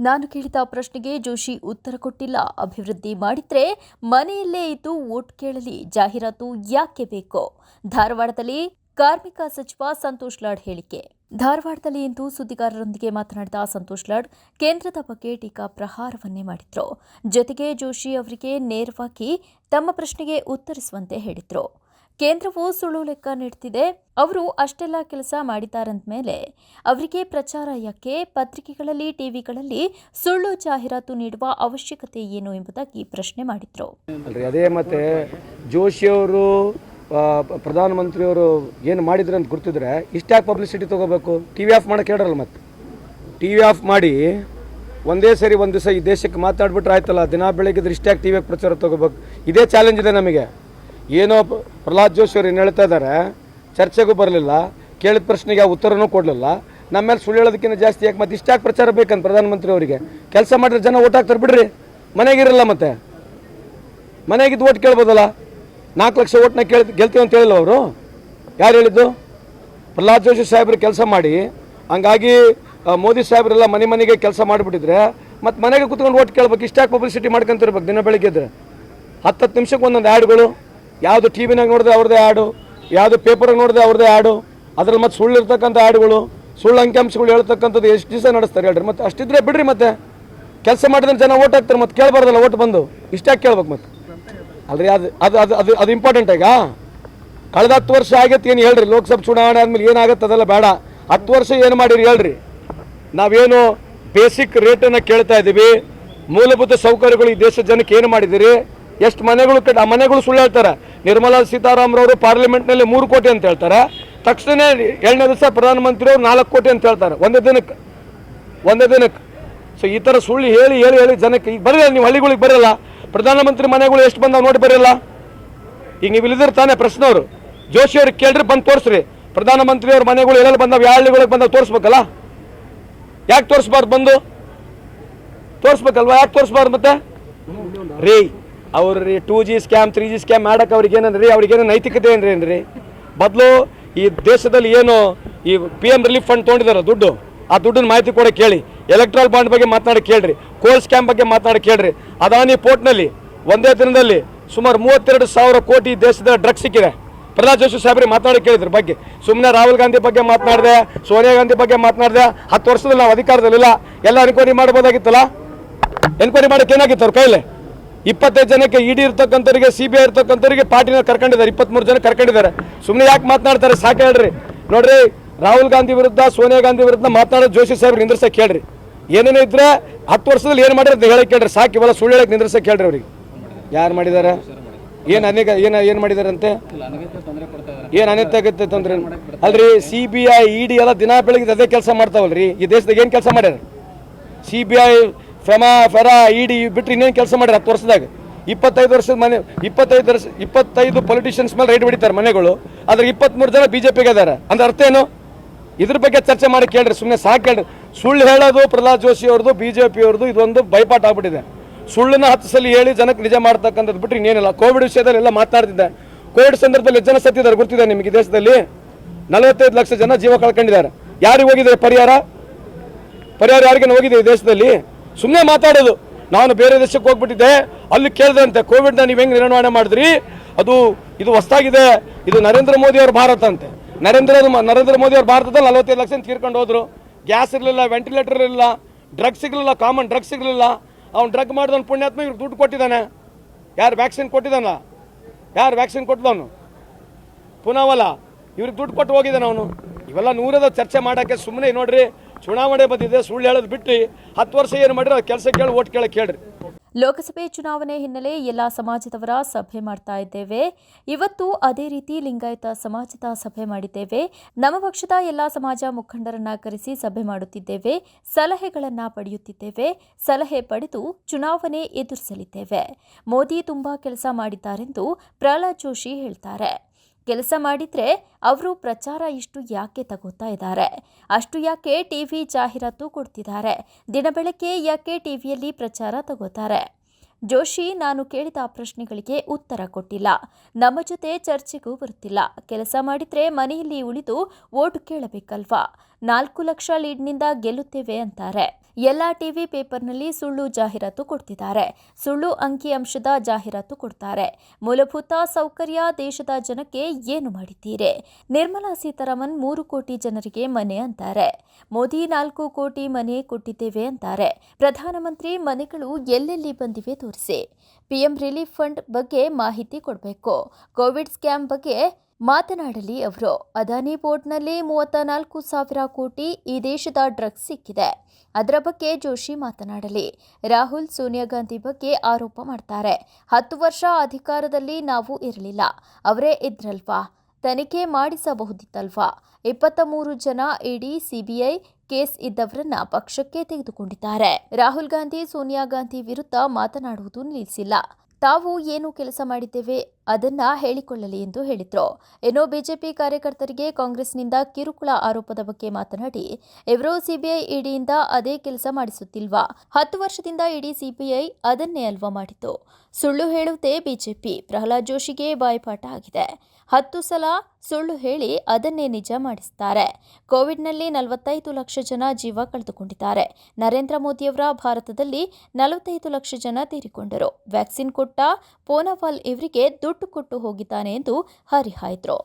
ನಾನು ಕೇಳಿದ ಪ್ರಶ್ನೆಗೆ ಜೋಶಿ ಉತ್ತರ ಕೊಟ್ಟಿಲ್ಲ. ಅಭಿವೃದ್ಧಿ ಮಾಡಿದ್ರೆ ಮನೆಯಲ್ಲೇ ಇದ್ದು ವೋಟ್ ಕೇಳಲಿ, ಜಾಹೀರಾತು ಯಾಕೆ ಬೇಕು? ಧಾರವಾಡದಲ್ಲಿ ಕಾರ್ಮಿಕ ಸಚಿವ ಸಂತೋಷ್ ಲಾಡ್ ಹೇಳಿಕೆ. ಧಾರವಾಡದಲ್ಲಿ ಇಂದು ಸುದ್ದಿಗಾರರೊಂದಿಗೆ ಮಾತನಾಡಿದ ಸಂತೋಷ್ ಲಾಡ್ ಕೇಂದ್ರದ ಬಗ್ಗೆ ಟೀಕಾ ಪ್ರಹಾರವನ್ನೇ ಮಾಡಿದ್ರು. ಜೊತೆಗೆ ಜೋಶಿ ಅವರಿಗೆ ನೇರವಾಗಿ ತಮ್ಮ ಪ್ರಶ್ನೆಗೆ ಉತ್ತರಿಸುವಂತೆ ಹೇಳಿದ್ರು. ಕೇಂದ್ರವು ಸುಳ್ಳು ಲೆಕ್ಕ ನೀಡುತ್ತಿದೆ, ಅವರು ಅಷ್ಟೆಲ್ಲ ಕೆಲಸ ಮಾಡಿದ್ದಾರಂದ ಮೇಲೆ ಅವರಿಗೆ ಪ್ರಚಾರ ಯಾಕೆ? ಪತ್ರಿಕೆಗಳಲ್ಲಿ, ಟಿವಿಗಳಲ್ಲಿ ಸುಳ್ಳು ಜಾಹೀರಾತು ನೀಡುವ ಅವಶ್ಯಕತೆ ಏನು ಎಂಬುದಾಗಿ ಪ್ರಶ್ನೆ ಮಾಡಿದ್ರು. ಅದೇ ಮತ್ತೆ ಜೋಶಿಯವರು ಪ್ರಧಾನಮಂತ್ರಿಯವರು ಏನು ಮಾಡಿದ್ರು ಅಂತ ಗೊತ್ತಿದ್ರೆ ಇಷ್ಟ್ಯಾಕೆ ಪಬ್ಲಿಸಿಟಿ ತಗೋಬೇಕು? ಟಿವಿ ಆಫ್ ಮಾಡಕ್ಕೆ ಹೇಳ್ರಲ್ಲ. ಮತ್ತೆ ಟಿವಿ ಆಫ್ ಮಾಡಿ ಒಂದೇ ಸರಿ ಒಂದು ದಿವಸ ಈ ದೇಶಕ್ಕೆ ಮಾತಾಡ್ಬಿಟ್ರೆ ಆಯ್ತಲ್ಲ. ದಿನ ಬೆಳಗ್ಗೆ ಇಷ್ಟ್ಯಾಕೆ ಟಿವಿಯಾಗಿ ಪ್ರಚಾರ ತಗೋಬೇಕು? ಇದೇ ಚಾಲೆಂಜ್ ಇದೆ ನಮಗೆ. ಏನೋ ಪ್ರಹ್ಲಾದ್ ಜೋಶಿ ಅವರು ಏನು ಹೇಳ್ತಾ ಇದ್ದಾರೆ, ಚರ್ಚೆಗೂ ಬರಲಿಲ್ಲ, ಕೇಳಿದ ಪ್ರಶ್ನೆಗೆ ಉತ್ತರನೂ ಕೊಡಲಿಲ್ಲ, ನಮ್ಮ ಮೇಲೆ ಸುಳ್ಳು ಹೇಳೋದಕ್ಕಿಂತ ಜಾಸ್ತಿ ಯಾಕೆ ಮತ್ತೆ ಇಷ್ಟಾಗಿ ಪ್ರಚಾರ ಬೇಕಂತ ಪ್ರಧಾನಮಂತ್ರಿ ಅವರಿಗೆ? ಕೆಲಸ ಮಾಡಿದ್ರೆ ಜನ ಓಟ್ ಹಾಕ್ತಾರೆ ಬಿಡ್ರಿ, ಮನೆಗಿರಲ್ಲ. ಮತ್ತೆ ಮನೆಗಿದ್ದು ಓಟ್ ಕೇಳ್ಬೋದಲ್ಲ. 4 ಲಕ್ಷ ಓಟ್ನ ಗೆಲ್ತೀವಿ ಅಂತ ಹೇಳಿಲ್ಲ ಅವರು. ಯಾರು ಹೇಳಿದ್ದು? ಪ್ರಹ್ಲಾದ್ ಜೋಶಿ ಸಾಹೇಬ್ರು ಕೆಲಸ ಮಾಡಿ, ಹಂಗಾಗಿ ಮೋದಿ ಸಾಹೇಬ್ರೆಲ್ಲ ಮನೆಗೆ ಕೆಲಸ ಮಾಡಿಬಿಟ್ಟಿದ್ರೆ ಮತ್ತು ಮನೆಗೆ ಕೂತ್ಕೊಂಡು ಓಟ್ ಕೇಳ್ಬೇಕು. ಇಷ್ಟಾಗಿ ಪಬ್ಲಿಸಿಟಿ ಮಾಡ್ಕೊಂತಿರ್ಬೇಕು ದಿನ ಬೆಳಿಗ್ಗೆ ಇದ್ರೆ. 10 ನಿಮಿಷಕ್ಕೆ ಒಂದೊಂದು ಆ್ಯಡ್ಗಳು. ಯಾವುದು ಟಿ ವಿನಾಗ ನೋಡಿದ್ರೆ ಅವ್ರದ್ದೇ ಆ್ಯಡು, ಯಾವುದು ಪೇಪರಾಗ ನೋಡಿದ್ರೆ ಅವ್ರದ್ದೇ ಆ್ಯಡು, ಅದ್ರಲ್ಲಿ ಮತ್ತೆ ಸುಳ್ಳು ಇರ್ತಕ್ಕಂಥ ಆ್ಯಡ್ಗಳು, ಸುಳ್ಳು ಅಂಕಿಅಂಶಗಳು ಹೇಳ್ತಕ್ಕಂಥದ್ದು ಎಷ್ಟು ದಿವಸ ನಡೆಸ್ತಾರೆ ಹೇಳ್ರಿ? ಮತ್ತೆ ಅಷ್ಟಿದ್ರೆ ಬಿಡ್ರಿ. ಮತ್ತೆ ಕೆಲಸ ಮಾಡಿದ್ರೆ ಜನ ಓಟ್ ಹಾಕ್ತಾರೆ, ಮತ್ತೆ ಕೇಳಬಾರ್ದಲ್ಲ ಓಟ್ ಬಂದು. ಇಷ್ಟಾಗಿ ಕೇಳ್ಬೇಕು ಮತ್ತೆ ಅಲ್ರಿ. ಅದು ಇಂಪಾರ್ಟೆಂಟ್. ಈಗ ಕಳೆದ 10 ವರ್ಷ ಆಗೈತೆ ಏನು ಹೇಳ್ರಿ? ಲೋಕಸಭೆ ಚುನಾವಣೆ ಆದಮೇಲೆ ಏನಾಗುತ್ತೆ ಅದೆಲ್ಲ ಬೇಡ. 10 ವರ್ಷ ಏನು ಮಾಡಿರಿ ಹೇಳ್ರಿ? ನಾವೇನು ಬೇಸಿಕ್ ರೇಟನ್ನು ಕೇಳ್ತಾ ಇದ್ದೀವಿ, ಮೂಲಭೂತ ಸೌಕರ್ಯಗಳು ಈ ದೇಶದ ಜನಕ್ಕೆ ಏನು ಮಾಡಿದ್ದೀರಿ? ಎಷ್ಟು ಮನೆಗಳು ಆ ಮನೆಗಳು ಸುಳ್ಳು ಹೇಳ್ತಾರೆ. ನಿರ್ಮಲಾ ಸೀತಾರಾಮರವರು ಪಾರ್ಲಿಮೆಂಟ್ನಲ್ಲಿ 3 ಕೋಟಿ ಅಂತ ಹೇಳ್ತಾರೆ, ತಕ್ಷಣ 2ನೇ ದಿವಸ ಪ್ರಧಾನಮಂತ್ರಿಯವರು 4 ಕೋಟಿ ಅಂತ ಹೇಳ್ತಾರೆ ಒಂದೇ ದಿನಕ್ಕೆ. ಸೊ ಈ ಥರ ಸುಳ್ಳು ಹೇಳಿ ಹೇಳಿ ಹೇಳಿ ಜನಕ್ಕೆ ಈಗ ಬರಲ್ಲ. ನೀವು ಹಳ್ಳಿಗಳಿಗೆ ಬರಲ್ಲ, ಪ್ರಧಾನಮಂತ್ರಿ ಮನೆಗಳು ಎಷ್ಟು ಬಂದಾವ ನೋಡಿ ಬರಲ್ಲ. ಈಗ ನೀವು ಇಲ್ಲಿದ್ರೆ ತಾನೇ ಪ್ರಶ್ನವರು ಜೋಶಿ ಅವ್ರಿಗೆ ಕೇಳ್ರಿ, ಬಂದು ತೋರಿಸ್ರಿ ಪ್ರಧಾನಮಂತ್ರಿಯವ್ರ ಮನೆಗಳು ಎಲ್ಲೆಲ್ಲ ಬಂದಾವ, ಯಾವ ಹಳ್ಳಿಗಳಿಗೆ ಬಂದಾವ ತೋರಿಸ್ಬೇಕಲ್ಲ. ಯಾಕೆ ತೋರಿಸ್ಬಾರ್ದು? ಬಂದು ತೋರಿಸ್ಬೇಕಲ್ವಾ? ಯಾಕೆ ತೋರಿಸ್ಬಾರ್ದು? ಮತ್ತೆ ರೀ ಅವ್ರಿ 2G ಸ್ಕ್ಯಾಮ್ 3G ಸ್ಕ್ಯಾಮ್ ಮಾಡಕ್ಕೆ ಅವ್ರಿಗೆ ಏನಂದ್ರಿ? ಅವ್ರಿಗೇನು ನೈತಿಕತೆ ಏನ್ರಿ? ಬದಲು ಈ ದೇಶದಲ್ಲಿ ಏನು ಈ PM ರಿಲೀಫ್ ಫಂಡ್ ತೊಗೊಂಡಿದ್ದಾರೆ ದುಡ್ಡು, ಆ ದುಡ್ಡನ್ನ ಮಾಹಿತಿ ಕೂಡ ಕೇಳಿ. ಎಲೆಕ್ಟ್ರಲ್ ಬಾಂಡ್ ಬಗ್ಗೆ ಮಾತನಾಡಿ ಕೇಳ್ರಿ, ಕೋಲ್ ಸ್ಕ್ಯಾಮ್ ಬಗ್ಗೆ ಮಾತನಾಡಿ ಕೇಳ್ರಿ. ಅದಾನಿ ಪೋರ್ಟ್ನಲ್ಲಿ ಒಂದೇ ದಿನದಲ್ಲಿ ಸುಮಾರು 32,000 ಕೋಟಿ ದೇಶದ ಡ್ರಗ್ಸ್ ಸಿಕ್ಕಿದೆ. ಪ್ರಹ್ಲಾದ್ ಜೋಶಿ ಸಾಹೇಬ್ರಿಗೆ ಮಾತನಾಡಿ ಕೇಳಿದ್ರ ಬಗ್ಗೆ. ಸುಮ್ಮನೆ ರಾಹುಲ್ ಗಾಂಧಿ ಬಗ್ಗೆ ಮಾತನಾಡಿದೆ, ಸೋನಿಯಾ ಗಾಂಧಿ ಬಗ್ಗೆ ಮಾತನಾಡಿದೆ. 10 ವರ್ಷದಲ್ಲಿ ನಾವು ಅಧಿಕಾರದಲ್ಲಿಲ್ಲ, ಎಲ್ಲ ಎನ್ಕ್ವೈರಿ ಮಾಡ್ಬೋದಾಗಿತ್ತಲ್ಲ. ಎನ್ಕ್ವೈರಿ ಮಾಡೋಕೆ ಏನಾಗಿತ್ತು ಅವ್ರ ಕೈಲಿ? 25 ಜನಕ್ಕೆ ED ಇರ್ತಕ್ಕಂಥವ್ರಿಗೆ, CBI ಇರ್ತಕ್ಕಂಥವ್ರಿಗೆ ಪಾರ್ಟಿನ ಕರ್ಕೊಂಡಿದ್ದಾರೆ, 23 ಜನ ಕರ್ಕೊಂಡಿದ್ದಾರೆ. ಸುಮ್ಮನೆ ಯಾಕೆ ಮಾತನಾಡ್ತಾರೆ? ಸಾಕು ಹೇಳ್ರಿ. ನೋಡ್ರಿ, ರಾಹುಲ್ ಗಾಂಧಿ ವಿರುದ್ಧ, ಸೋನಿಯಾ ಗಾಂಧಿ ವಿರುದ್ಧ ಮಾತನಾಡೋದು ಜೋಶಿ ಸಾಹೇಬ್ರಿಗೆ ನಿಂದ್ರಸಕ್ಕೆ ಹೇಳ್ರಿ. ಏನೇನೇ ಇದ್ರೆ 10 ವರ್ಷದಲ್ಲಿ ಏನು ಮಾಡಿದ್ರೆ ಹೇಳಕ್ಕೆ ಕೇಳ್ರಿ. ಸಾಕು, ಇವೆಲ್ಲ ಸುಳ್ಳು ಹೇಳಕ್ಕೆ ನಿಂದ್ರಸಕ್ಕೆ ಹೇಳ್ರಿ ಅವ್ರಿಗೆ. ಯಾರು ಮಾಡಿದ್ದಾರೆ? ಏನು ಮಾಡಿದಾರಂತೆ? ಏನು ಅನೈತಿಕತೆ ತೊಂದರೆ ಅಲ್ರಿ? CBI ED ಎಲ್ಲ ದಿನ ಬೆಳಗ್ಗೆ ಅದೇ ಕೆಲಸ ಮಾಡ್ತಾವಲ್ರಿ. ಈ ದೇಶದಾಗ ಏನು ಕೆಲಸ ಮಾಡ್ಯಾರ? CBI ಫೆರಾ ED ಬಿಟ್ಟರೆ ಇನ್ನೇನು ಕೆಲಸ ಮಾಡ್ಯಾರ 10 ವರ್ಷದಾಗ? 25 ವರ್ಷದ ಮನೆ, 25 ಪೊಲಿಟಿಷಿಯನ್ಸ್ ಮೇಲೆ ರೈಡ್ ಹೊಡಿತಾರೆ ಮನೆಗಳು. ಅದ್ರ 23 ಜನ BJPಗೆ ಇದ್ದಾರೆ. ಅಂದ್ರೆ ಅರ್ಥ ಏನು? ಇದ್ರ ಬಗ್ಗೆ ಚರ್ಚೆ ಮಾಡಿ ಕೇಳ್ರಿ. ಸುಮ್ಮನೆ ಸಾಕು ಹೇಳ್ರಿ. ಸುಳ್ಳು ಹೇಳೋದು ಪ್ರಹ್ಲಾದ್ ಜೋಶಿ ಅವ್ರದ್ದು, BJP ಅವ್ರದ್ದು ಇದೊಂದು ಬೈಪಾಟ್ ಆಗ್ಬಿಟ್ಟಿದೆ. ಸುಳ್ಳನ್ನ 10 ಸಲ ಹೇಳಿ ಜನಕ್ಕೆ ನಿಜ ಮಾಡ್ತಕ್ಕಂಥದ್ದು ಬಿಟ್ಟರೆ ಇನ್ನೇನಿಲ್ಲ. ಕೋವಿಡ್ ವಿಷಯದಲ್ಲಿ ಎಲ್ಲ ಮಾತನಾಡ್ತಿದ್ದೆ. ಕೋವಿಡ್ ಸಂದರ್ಭದಲ್ಲಿ ಎಷ್ಟು ಜನ ಸತ್ತಿದ್ದಾರೆ ಗೊತ್ತಿದೆ ನಿಮಗೆ? ದೇಶದಲ್ಲಿ 45 ಲಕ್ಷ ಜನ ಜೀವ ಕಳ್ಕೊಂಡಿದ್ದಾರೆ. ಯಾರಿಗೆ ಹೋಗಿದೆ ಪರಿಹಾರ? ಯಾರಿಗೇನು ಹೋಗಿದೆ ಈ ದೇಶದಲ್ಲಿ? ಸುಮ್ಮನೆ ಮಾತಾಡೋದು. ನಾನು ಬೇರೆ ದೇಶಕ್ಕೆ ಹೋಗ್ಬಿಟ್ಟಿದ್ದೆ, ಅಲ್ಲಿ ಕೇಳಿದಂತೆ ಕೋವಿಡ್ನ ನೀವು ಹೆಂಗೆ ನಿರ್ವಹಣೆ ಮಾಡಿದ್ರಿ, ಇದು ಹೊಸದಾಗಿದೆ, ಇದು ನರೇಂದ್ರ ಮೋದಿ ಅವ್ರ ಭಾರತ ಅಂತೆ. ನರೇಂದ್ರ ಮೋದಿ ಅವ್ರ ಭಾರತದಲ್ಲಿ 45 ಲಕ್ಷ ತೀರ್ಕೊಂಡು ಹೋದ್ರು. ಗ್ಯಾಸ್ ಇರಲಿಲ್ಲ, ವೆಂಟಿಲೇಟರ್ ಇರಲಿಲ್ಲ, ಡ್ರಗ್ ಸಿಗಲಿಲ್ಲ, ಕಾಮನ್ ಡ್ರಗ್ ಸಿಗಲಿಲ್ಲ. ಅವ್ನು ಡ್ರಗ್ ಮಾಡಿದವನು ಪುಣ್ಯಾತ್ಮ ಇವ್ರಿಗೆ ದುಡ್ಡು ಕೊಟ್ಟಿದ್ದಾನೆ. ಯಾರು ವ್ಯಾಕ್ಸಿನ್ ಕೊಟ್ಟಿದ್ದಾನ? ಯಾರು ವ್ಯಾಕ್ಸಿನ್ ಕೊಟ್ಟಿದ್ದವನು? ಪುನವಲ್ಲ, ಇವ್ರಿಗೆ ದುಡ್ಡು ಕೊಟ್ಟು ಹೋಗಿದ್ದಾನೆ ಅವನು. ಇವೆಲ್ಲ ನೂರದ ಚರ್ಚೆ ಮಾಡೋಕ್ಕೆ ಸುಮ್ಮನೆ ನೋಡ್ರಿ. ಚುನಾವಣೆ ಬಂದಿದೆ, ಸುಳ್ಳು ಹೇಳೋದು ಬಿಟ್ಟು 10 ವರ್ಷ ಏನು ಮಾಡಿರೋ ಕೆಲಸ ಕೇಳಿ ಓಟ್ ಕೇಳಕ್ಕೆ ಹೇಳ್ರಿ. ಲೋಕಸಭೆ ಚುನಾವಣೆ ಹಿನ್ನೆಲೆ ಎಲ್ಲಾ ಸಮಾಜದವರ ಸಭೆ ಮಾಡ್ತಾ ಇದ್ದೇವೆ. ಇವತ್ತು ಅದೇ ರೀತಿ ಲಿಂಗಾಯತ ಸಮಾಜದ ಸಭೆ ಮಾಡಿದ್ದೇವೆ. ನಮ್ಮ ಪಕ್ಷದ ಎಲ್ಲಾ ಸಮಾಜ ಮುಖಂಡರನ್ನ ಕರೆಸಿ ಸಭೆ ಮಾಡುತ್ತಿದ್ದೇವೆ, ಸಲಹೆಗಳನ್ನ ಪಡೆಯುತ್ತಿದ್ದೇವೆ. ಸಲಹೆ ಪಡೆದು ಚುನಾವಣೆ ಎದುರಿಸಲಿದ್ದೇವೆ. ಮೋದಿ ತುಂಬಾ ಕೆಲಸ ಮಾಡಿದ್ದಾರೆಂದು ಪ್ರಹ್ಲಾದ್ ಜೋಶಿ ಹೇಳ್ತಾರೆ. ಕೆಲಸ ಮಾಡಿದ್ರೆ ಅವರು ಪ್ರಚಾರ ಇಷ್ಟು ಯಾಕೆ ತಗೋತಾ ಇದ್ದಾರೆ? ಅಷ್ಟು ಯಾಕೆ ಟಿವಿ ಜಾಹೀರಾತು ಕೊಡ್ತಿದ್ದಾರೆ? ದಿನ ಬೆಳಗ್ಗೆ ಯಾಕೆ ಟಿವಿಯಲ್ಲಿ ಪ್ರಚಾರ ತಗೋತಾರೆ? ಜೋಶಿ ನಾನು ಕೇಳಿದ ಪ್ರಶ್ನೆಗಳಿಗೆ ಉತ್ತರ ಕೊಟ್ಟಿಲ್ಲ, ನಮ್ಮ ಜೊತೆ ಚರ್ಚೆಗೂ ಬರುತ್ತಿಲ್ಲ. ಕೆಲಸ ಮಾಡಿದ್ರೆ ಮನೆಯಲ್ಲಿ ಉಳಿದು ವೋಟ್ ಕೇಳಬೇಕಲ್ವಾ? 4 ಲಕ್ಷ ಲೀಡ್ನಿಂದ ಗೆಲ್ಲುತ್ತೇವೆ ಅಂತಾರೆ. ಎಲ್ಲ ಟಿವಿ ಪೇಪರ್ನಲ್ಲಿ ಸುಳ್ಳು ಜಾಹೀರಾತು ಕೊಡ್ತಿದ್ದಾರೆ, ಸುಳ್ಳು ಅಂಕಿಅಂಶದ ಜಾಹೀರಾತು ಕೊಡ್ತಾರೆ. ಮೂಲಭೂತ ಸೌಕರ್ಯ ದೇಶದ ಜನಕ್ಕೆ ಏನು ಮಾಡಿದ್ದೀರಿ? ನಿರ್ಮಲಾ ಸೀತಾರಾಮನ್ 3 ಕೋಟಿ ಜನರಿಗೆ ಮನೆ ಅಂತಾರೆ. ಮೋದಿ 4 ಕೋಟಿ ಮನೆ ಕೊಟ್ಟಿದ್ದೇವೆ ಅಂತಾರೆ. ಪ್ರಧಾನಮಂತ್ರಿ ಮನೆಗಳು ಎಲ್ಲೆಲ್ಲಿ ಬಂದಿವೆ ತೋರಿಸಿ. ಪಿಎಂ ರಿಲೀಫ್ ಫಂಡ್ ಬಗ್ಗೆ ಮಾಹಿತಿ ಕೊಡಬೇಕು. ಕೋವಿಡ್ ಸ್ಕ್ಯಾಮ್ ಬಗ್ಗೆ ಮಾತನಾಡಲಿ ಅವರು. ಅದಾನಿ ಬೋರ್ಡ್ನಲ್ಲಿ 34,000 ಕೋಟಿ ಈ ದೇಶದ ಡ್ರಗ್ಸ್ ಸಿಕ್ಕಿದೆ, ಅದರ ಬಗ್ಗೆ ಜೋಶಿ ಮಾತನಾಡಲಿ. ರಾಹುಲ್ ಸೋನಿಯಾ ಗಾಂಧಿ ಬಗ್ಗೆ ಆರೋಪ ಮಾಡ್ತಾರೆ. 10 ವರ್ಷ ಅಧಿಕಾರದಲ್ಲಿ ನಾವು ಇರಲಿಲ್ಲ, ಅವರೇ ಇದ್ರಲ್ವಾ, ತನಿಖೆ ಮಾಡಿಸಬಹುದಿತ್ತಲ್ವಾ. 23 ಜನ ಇಡಿ ಸಿಬಿಐ ಕೇಸ್ ಇದ್ದವರನ್ನ ಪಕ್ಷಕ್ಕೆ ತೆಗೆದುಕೊಂಡಿದ್ದಾರೆ. ರಾಹುಲ್ ಗಾಂಧಿ ಸೋನಿಯಾ ಗಾಂಧಿ ವಿರುದ್ಧ ಮಾತನಾಡುವುದು ನಿಲ್ಲಿಸಿಲ್ಲ. ತಾವು ಏನು ಕೆಲಸ ಮಾಡಿದ್ದೇವೆ ಅದನ್ನ ಹೇಳಿಕೊಳ್ಳಲಿ ಎಂದು ಹೇಳಿದ್ರು. ಇನ್ನು ಬಿಜೆಪಿ ಕಾರ್ಯಕರ್ತರಿಗೆ ಕಾಂಗ್ರೆಸ್ನಿಂದ ಕಿರುಕುಳ ಆರೋಪದ ಬಗ್ಗೆ ಮಾತನಾಡಿ, ಇವರು ಸಿಬಿಐ ಇಡಿಯಿಂದ ಅದೇ ಕೆಲಸ ಮಾಡಿಸುತ್ತಿಲ್ವಾ? 10 ವರ್ಷದಿಂದ ಇಡಿ ಸಿಬಿಐ ಅದನ್ನೇ ಅಲ್ವಾ ಮಾಡಿತು. ಸುಳ್ಳು ಹೇಳುವುದೇ ಬಿಜೆಪಿ. ಪ್ರಹ್ಲಾದ್ ಜೋಶಿಗೆ ಬಾಯಿಪಾಠ ಆಗಿದೆ. 10 ಸಲ ಸುಳ್ಳು ಹೇಳಿ ಅದನ್ನೇ ನಿಜ ಮಾಡಿಸುತ್ತಾರೆ. ಕೋವಿಡ್ನಲ್ಲಿ 45 ಲಕ್ಷ ಜನ ಜೀವ ಕಳೆದುಕೊಂಡಿದ್ದಾರೆ. ನರೇಂದ್ರ ಮೋದಿಯವರ ಭಾರತದಲ್ಲಿ 45 ಲಕ್ಷ ಜನ ತೀರಿಕೊಂಡರು. ವ್ಯಾಕ್ಸಿನ್ ಕೊಟ್ಟ ಪೋನವಾಲ್ ಇವರಿಗೆ ದುಡ್ಡು ಕೊಟ್ಟು ಹೋಗಿದ್ದಾನೆ ಎಂದು ಹರಿಹಾಯ್ದರು.